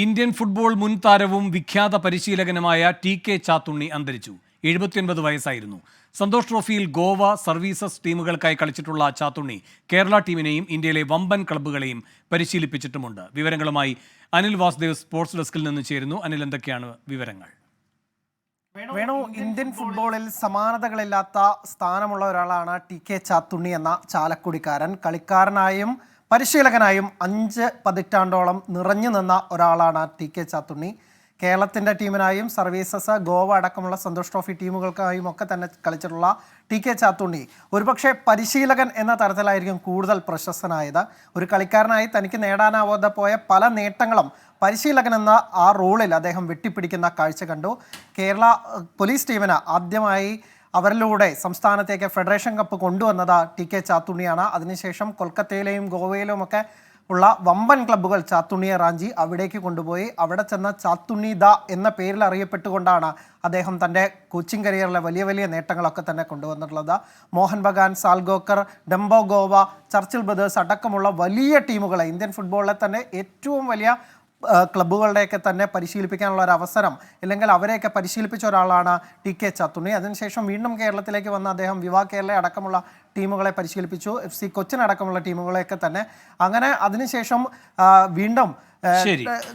Indian football മുൻ താരവും വിഖ്യാത പരിശീലകനുമായ ടി.കെ. ചാത്തുണ്ണി അന്തരിച്ചു. 79 വയസ്സായിരുന്നു. സന്തോഷ് ട്രോഫിയിൽ ഗോവ, സർവീസസ് ടീമുകൾക്കായി കളിച്ചിട്ടുള്ള ചാത്തുണ്ണി കേരള ടീമിനെയും ഇന്ത്യയിലെ വമ്പൻ ക്ലബ്ബുകളെയും പരിശീലിപ്പിച്ചിട്ടുമുണ്ട്. വിവരങ്ങളുമായി അനിൽ വാസുദേവ് സ്പോർട്സ് ഡെസ്കിൽ നിന്ന് ചേരുന്നു. അനിൽ, എന്തൊക്കെയാണ് വിവരങ്ങൾ? വേണു, ഇന്ത്യൻ ഫുട്ബോളിൽ സമാനതകളില്ലാത്ത സ്ഥാനമുള്ള ഒരാളാണ് ടി.കെ. ചാത്തുണ്ണി എന്ന ചാലക്കുടിക്കാരൻ. കളിക്കാരനായും പരിശീലകനായും 5 പതിറ്റാണ്ടോളം നിറഞ്ഞു നിന്ന ഒരാളാണ് ടി.കെ. ചാത്തുണ്ണി. കേരളത്തിൻ്റെ ടീമിനായും സർവീസസ്, ഗോവ അടക്കമുള്ള സന്തോഷ് ട്രോഫി ടീമുകൾക്കായും ഒക്കെ തന്നെ കളിച്ചിട്ടുള്ള ടി.കെ. ചാത്തുണ്ണി ഒരുപക്ഷെ പരിശീലകൻ എന്ന തരത്തിലായിരിക്കും കൂടുതൽ പ്രശസ്തനായത്. ഒരു കളിക്കാരനായി തനിക്ക് നേടാനാവാതെ പോയ പല നേട്ടങ്ങളും പരിശീലകൻ എന്ന ആ റോളിൽ അദ്ദേഹം വെട്ടിപ്പിടിക്കുന്ന കാഴ്ച കണ്ടു. കേരള പോലീസ് ടീമിന് ആദ്യമായി അവരിലൂടെ സംസ്ഥാനത്തേക്ക് ഫെഡറേഷൻ കപ്പ് കൊണ്ടുവന്നത് ടി.കെ. ചാത്തുണ്ണിയാണ്. അതിനുശേഷം കൊൽക്കത്തയിലെയും ഗോവയിലുമൊക്കെ ഉള്ള വമ്പൻ ക്ലബ്ബുകൾ ചാത്തുണ്ണിയെ റാഞ്ചി അവിടേക്ക് കൊണ്ടുപോയി. അവിടെ ചെന്ന ചാത്തുണ്ണി ദ എന്ന പേരിൽ അറിയപ്പെട്ടുകൊണ്ടാണ് അദ്ദേഹം തൻ്റെ കോച്ചിങ് കരിയറിലെ വലിയ വലിയ നേട്ടങ്ങളൊക്കെ തന്നെ കൊണ്ടുവന്നിട്ടുള്ളത്. മോഹൻ ബഗാൻ, സാൽഗോക്കർ, ഡംബോ ഗോവ, ചർച്ചിൽ ബ്രദേഴ്സ് അടക്കമുള്ള വലിയ ടീമുകളെ, ഇന്ത്യൻ ഫുട്ബോളിലെ തന്നെ ഏറ്റവും വലിയ ക്ലബ്ബുകളുടെയൊക്കെ തന്നെ പരിശീലിപ്പിക്കാനുള്ള ഒരു അവസരം, അല്ലെങ്കിൽ അവരെയൊക്കെ പരിശീലിപ്പിച്ച ഒരാളാണ് ടി.കെ. ചാത്തുണ്ണി. അതിനുശേഷം വീണ്ടും കേരളത്തിലേക്ക് വന്ന അദ്ദേഹം വിവാ കേരള അടക്കമുള്ള ടീമുകളെ പരിശീലിപ്പിച്ചു, FC കൊച്ചിൻ അടക്കമുള്ള ടീമുകളെയൊക്കെ തന്നെ. അങ്ങനെ അതിനുശേഷം വീണ്ടും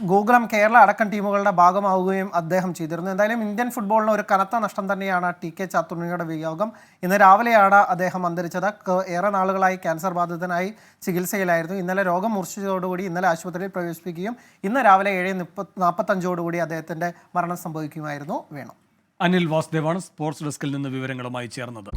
ഗോകുലം, കേരള അടക്കം ടീമുകളുടെ ഭാഗമാവുകയും അദ്ദേഹം ചെയ്തിരുന്നു. എന്തായാലും ഇന്ത്യൻ ഫുട്ബോളിന് ഒരു കനത്ത നഷ്ടം തന്നെയാണ് ടി.കെ. ചാത്തുണ്ണിയുടെ വിയോഗം. ഇന്ന് രാവിലെയാണ് അദ്ദേഹം അന്തരിച്ചത്. ഏറെ നാളുകളായി ക്യാൻസർ ബാധിതനായി ചികിത്സയിലായിരുന്നു. ഇന്നലെ രോഗം മൂർച്ഛിച്ചതോടുകൂടി ഇന്നലെ ആശുപത്രിയിൽ പ്രവേശിപ്പിക്കുകയും ഇന്ന് രാവിലെ 7:45 അദ്ദേഹത്തിൻ്റെ മരണം സംഭവിക്കുകയായിരുന്നു. വേണം. അനിൽ വാസുദേവാണ് സ്പോർട്സ് ഡെസ്കിൽ നിന്ന് വിവരങ്ങളുമായി ചേർന്നത്.